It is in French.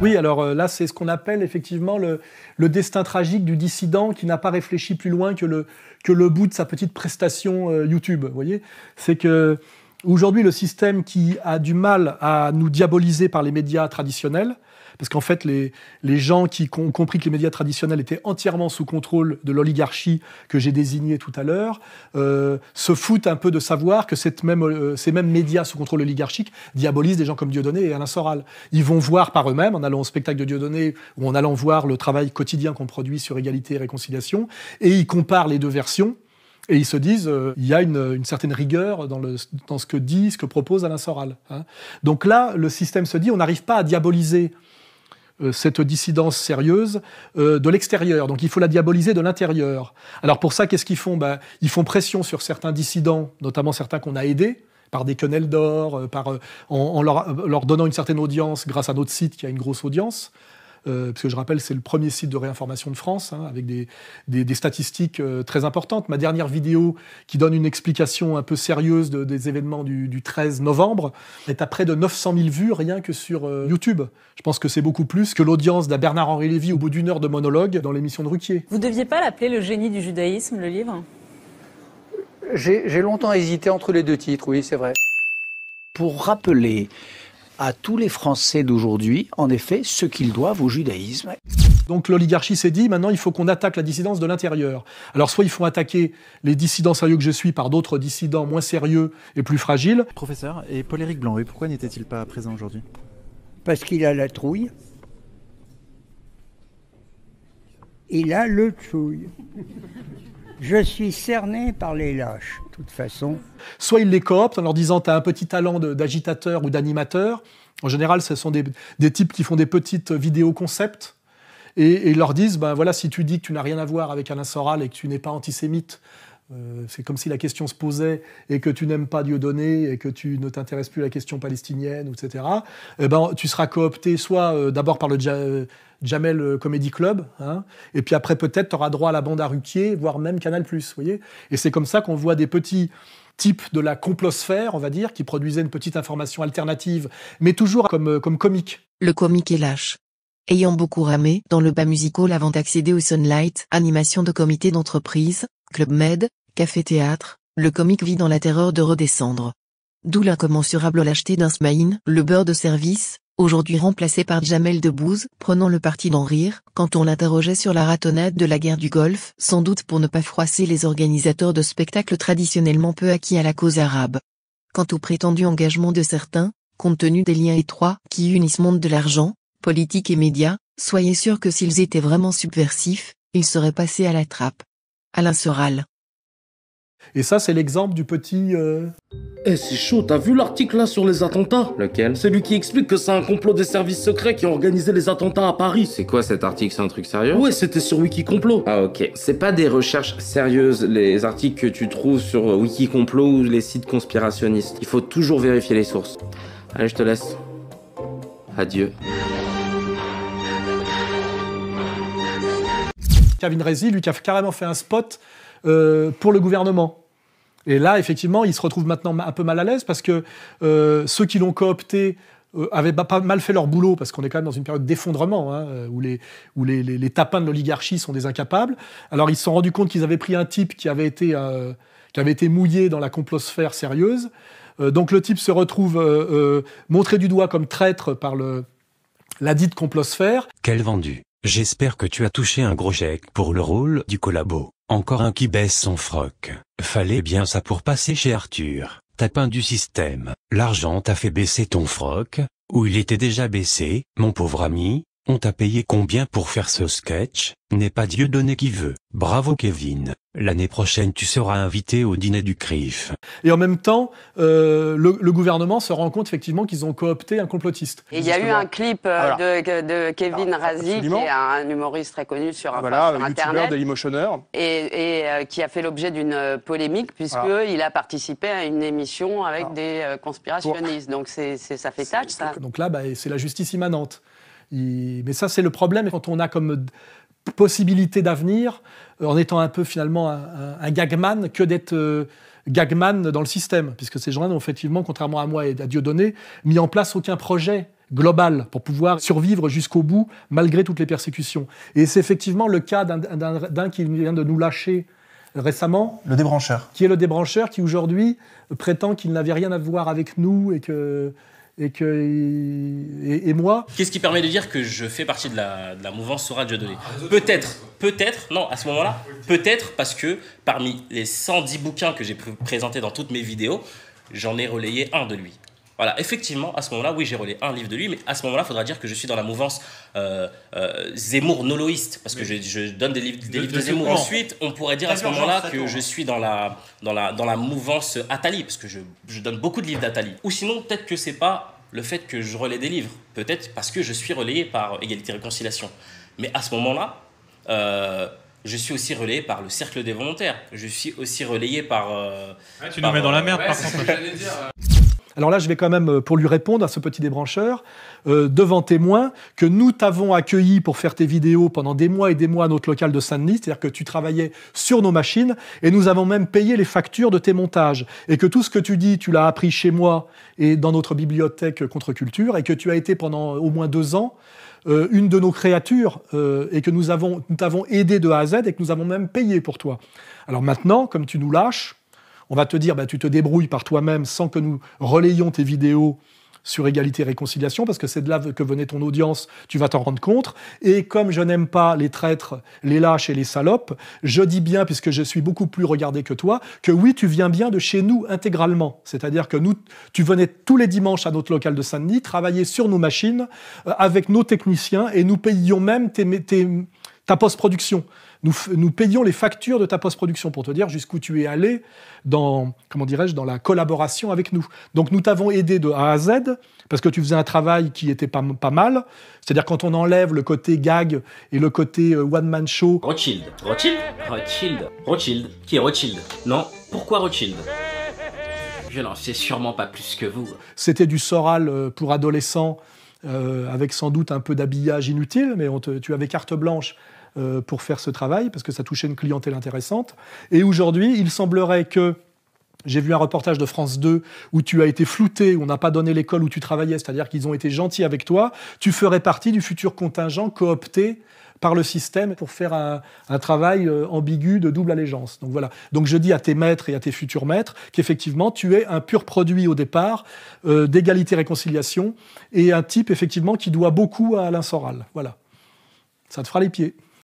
Oui, alors là, c'est ce qu'on appelle effectivement le destin tragique du dissident qui n'a pas réfléchi plus loin que le bout de sa petite prestation YouTube. Vous voyez, c'est que aujourd'hui, le système qui a du mal à nous diaboliser par les médias traditionnels, parce qu'en fait, les gens qui ont compris que les médias traditionnels étaient entièrement sous contrôle de l'oligarchie que j'ai désignée tout à l'heure, se foutent un peu de savoir que ces mêmes médias sous contrôle oligarchique diabolisent des gens comme Dieudonné et Alain Soral. Ils vont voir par eux-mêmes, en allant au spectacle de Dieudonné ou en allant voir le travail quotidien qu'on produit sur Égalité et Réconciliation, et ils comparent les deux versions. Et ils se disent, il y a une certaine rigueur dans ce que propose Alain Soral. Hein. Donc là, le système se dit, on n'arrive pas à diaboliser cette dissidence sérieuse de l'extérieur. Donc il faut la diaboliser de l'intérieur. Alors pour ça, qu'est-ce qu'ils font ? Ils font pression sur certains dissidents, notamment certains qu'on a aidés, par des quenelles d'or, en leur donnant une certaine audience grâce à notre site qui a une grosse audience. Parce que je rappelle, c'est le premier site de réinformation de France, hein, avec des statistiques très importantes. Ma dernière vidéo, qui donne une explication un peu sérieuse des événements du 13 novembre, est à près de 900 000 vues rien que sur YouTube. Je pense que c'est beaucoup plus que l'audience d'un Bernard-Henri Lévy au bout d'une heure de monologue dans l'émission de Ruquier. Vous deviez pas l'appeler le génie du judaïsme, le livre ? J'ai longtemps hésité entre les deux titres, oui, c'est vrai. Pour rappeler à tous les Français d'aujourd'hui, en effet, ce qu'ils doivent au judaïsme. Donc l'oligarchie s'est dit, maintenant il faut qu'on attaque la dissidence de l'intérieur. Alors soit il faut attaquer les dissidents sérieux que je suis par d'autres dissidents moins sérieux et plus fragiles. Professeur, et Paul-Éric Blanc, pourquoi n'était-il pas présent aujourd'hui ? Parce qu'il a la trouille. Il a le trouille. Je suis cerné par les lâches, de toute façon. Soit ils les cooptent en leur disant « t'as un petit talent d'agitateur ou d'animateur ». En général, ce sont des types qui font des petites vidéos concept et ils leur disent voilà, si tu dis que tu n'as rien à voir avec Alain Soral et que tu n'es pas antisémite, c'est comme si la question se posait et que tu n'aimes pas Dieudonné et que tu ne t'intéresses plus à la question palestinienne, etc. Tu seras coopté soit d'abord par le Jamel Comedy Club, hein, et puis après peut-être tu auras droit à la bande à Ruquier, voire même Canal+, vous voyez. Et c'est comme ça qu'on voit des petits types de la complosphère, on va dire, qui produisaient une petite information alternative, mais toujours comme comique. Le comique est lâche. Ayant beaucoup ramé dans le bas musical avant d'accéder au Sunlight, animation de comité d'entreprise, Club Med, café-théâtre, le comique vit dans la terreur de redescendre. D'où l'incommensurable lâcheté d'un Smaïn, le beurre de service, aujourd'hui remplacé par Jamel Debbouze, prenant le parti d'en rire, quand on l'interrogeait sur la ratonnade de la guerre du Golfe, sans doute pour ne pas froisser les organisateurs de spectacles traditionnellement peu acquis à la cause arabe. Quant au prétendu engagement de certains, compte tenu des liens étroits qui unissent monde de l'argent, politique et médias, soyez sûr que s'ils étaient vraiment subversifs, ils seraient passés à la trappe. Alain Soral. Et ça, c'est l'exemple du petit... c'est chaud, t'as vu l'article là sur les attentats ? Lequel ? Celui qui explique que c'est un complot des services secrets qui ont organisé les attentats à Paris. C'est quoi cet article ? C'est un truc sérieux ? Ouais, c'était sur Wikicomplot. Ah ok, c'est pas des recherches sérieuses, les articles que tu trouves sur Wikicomplot ou les sites conspirationnistes. Il faut toujours vérifier les sources. Allez, je te laisse. Adieu. Kevin Rezi, lui, qui a carrément fait un spot pour le gouvernement. Et là, effectivement, il se retrouve maintenant un peu mal à l'aise parce que ceux qui l'ont coopté avaient pas mal fait leur boulot, parce qu'on est quand même dans une période d'effondrement, hein, où les tapins de l'oligarchie sont des incapables. Alors, ils se sont rendus compte qu'ils avaient pris un type qui avait été mouillé dans la complosphère sérieuse. Donc, le type se retrouve montré du doigt comme traître par la dite complosphère. Quel vendu. J'espère que tu as touché un gros chèque pour le rôle du collabo. Encore un qui baisse son froc. Fallait bien ça pour passer chez Arthur. Tapin du système. L'argent t'a fait baisser ton froc, ou il était déjà baissé, mon pauvre ami. On t'a payé combien pour faire ce sketch ? N'est pas Dieudonné qui veut. Bravo Kevin. L'année prochaine tu seras invité au dîner du CRIF. Et en même temps, le gouvernement se rend compte effectivement qu'ils ont coopté un complotiste. Et il y a eu un clip de Kevin Razi, qui est un humoriste très connu sur Internet, Dailymotionneur, et qui a fait l'objet d'une polémique puisqu'il a participé à une émission avec des conspirationnistes. Donc ça fait tâche, ça. Donc là, c'est la justice immanente. Mais ça, c'est le problème quand on a comme possibilité d'avenir, en étant un peu finalement un gagman, que d'être gagman dans le système, puisque ces gens-là n'ont effectivement, contrairement à moi et à Dieudonné, mis en place aucun projet global pour pouvoir survivre jusqu'au bout malgré toutes les persécutions. Et c'est effectivement le cas d'un qui vient de nous lâcher récemment. Le débrancheur. Qui est le débrancheur, qui aujourd'hui prétend qu'il n'avait rien à voir avec nous et moi. Qu'est-ce qui permet de dire que je fais partie de la mouvance Sora Dieudonné ? Peut-être, non, à ce moment-là, peut-être parce que parmi les 110 bouquins que j'ai présentés dans toutes mes vidéos, j'en ai relayé un de lui. Voilà, effectivement, à ce moment-là, oui, j'ai relayé un livre de lui, mais à ce moment-là, il faudra dire que je suis dans la mouvance Zemmour-noloïste, parce que je donne des livres de Zemmour. Ensuite, on pourrait dire à ce moment-là que je suis dans la mouvance Attali, parce que je donne beaucoup de livres d'Attali. Ou sinon, peut-être que c'est pas le fait que je relaie des livres, peut-être parce que je suis relayé par Égalité et Réconciliation. Mais à ce moment-là, je suis aussi relayé par le Cercle des Volontaires. Je suis aussi relayé par... tu nous mets dans la merde, par contre. Alors là, je vais quand même, pour lui répondre à ce petit débrancheur, devant témoin, que nous t'avons accueilli pour faire tes vidéos pendant des mois et des mois à notre local de Saint-Denis, c'est-à-dire que tu travaillais sur nos machines, et nous avons même payé les factures de tes montages, et que tout ce que tu dis, tu l'as appris chez moi et dans notre bibliothèque Contre-Culture, et que tu as été pendant au moins 2 ans une de nos créatures, et que nous t'avons aidé de A à Z, et que nous avons même payé pour toi. Alors maintenant, comme tu nous lâches, on va te dire, tu te débrouilles par toi-même sans que nous relayions tes vidéos sur Égalité et Réconciliation, parce que c'est de là que venait ton audience, tu vas t'en rendre compte. Et comme je n'aime pas les traîtres, les lâches et les salopes, je dis bien, puisque je suis beaucoup plus regardé que toi, que oui, tu viens bien de chez nous intégralement. C'est-à-dire que tu venais tous les dimanches à notre local de Saint-Denis, travailler sur nos machines, avec nos techniciens, et nous payions même ta post-production. Nous payons les factures de ta post-production pour te dire jusqu'où tu es allé dans la collaboration avec nous. Donc nous t'avons aidé de A à Z, parce que tu faisais un travail qui était pas mal. C'est-à-dire quand on enlève le côté gag et le côté one-man show. Rothschild. Qui est Rothschild ? Non, pourquoi Rothschild ? Je n'en sais sûrement pas plus que vous. C'était du Soral pour adolescents, avec sans doute un peu d'habillage inutile, mais tu avais carte blanche pour faire ce travail, parce que ça touchait une clientèle intéressante. Et aujourd'hui, il semblerait que, j'ai vu un reportage de France 2 où tu as été flouté, où on n'a pas donné l'école où tu travaillais, c'est-à-dire qu'ils ont été gentils avec toi, tu ferais partie du futur contingent coopté par le système pour faire un travail ambigu de double allégeance. Donc voilà. Donc je dis à tes maîtres et à tes futurs maîtres qu'effectivement, tu es un pur produit au départ d'égalité et réconciliation, et un type effectivement qui doit beaucoup à Alain Soral. Voilà. Ça te fera les pieds.